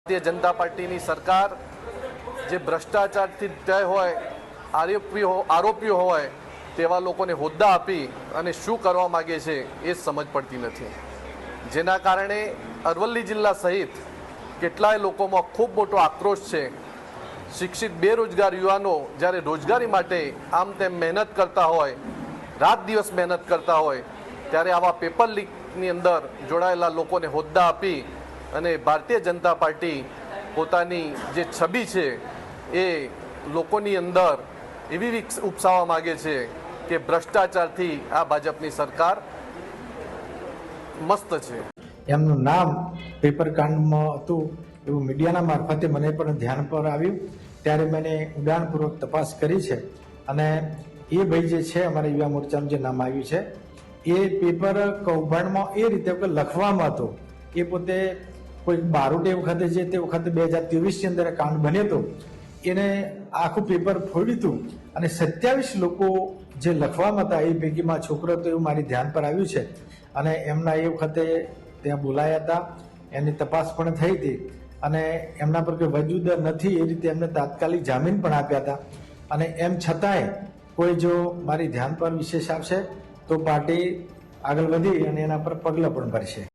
ભારતીય જનતા પાર્ટીની સરકાર જે ભ્રષ્ટાચારથી તય હોય, આરોપીઓ હોય તેવા લોકોને હોદ્દા આપી અને શું કરવા માગે છે એ સમજ પડતી નથી, જેના કારણે અરવલ્લી જિલ્લા સહિત કેટલાય લોકોમાં ખૂબ મોટો આક્રોશ છે। શિક્ષિત બેરોજગાર યુવાનો જ્યારે રોજગારી માટે આમ તેમ મહેનત કરતા હોય, રાત દિવસ મહેનત કરતા હોય, ત્યારે આવા પેપર લીકની અંદર જોડાયેલા લોકોને હોદ્દા આપી અને ભારતીય જનતા પાર્ટી પોતાની જે છબી છે એ લોકોની અંદર એવી ઉપસાવવા માગે છે કે ભ્રષ્ટાચારથી આ ભાજપની સરકાર મસ્ત છે। એમનું નામ પેપર કાંડમાં હતું એવું મીડિયાના મારફતે મને પણ ધ્યાન પર આવ્યું, ત્યારે મેં ઉડાણપૂર્વક તપાસ કરી છે અને એ ભાઈ જે છે અમારા યુવા મોરચાનું જે નામ આવ્યું છે એ પેપર કૌભાંડમાં એ રીતે લખવામાં હતો। એ પોતે કોઈ બારોટે વખતે જે તે વખતે 2023ની અંદર કાંડ બન્યો હતો, એને આખું પેપર ફોડ્યું હતું અને 27 લોકો જે લખવામાં હતા એ પૈકીમાં છોકરો તો એવું મારી ધ્યાન પર આવ્યું છે અને એમના એ વખતે ત્યાં બોલાયા હતા, એની તપાસ પણ થઈ હતી અને એમના પર કોઈ વજૂદ નથી એ રીતે એમને તાત્કાલિક જામીન પણ આપ્યા હતા અને એમ છતાંય કોઈ જો મારી ધ્યાન પર વિશેષ આવશે તો પાર્ટી આગળ વધી અને એના પર પગલાં પણ ભરશે।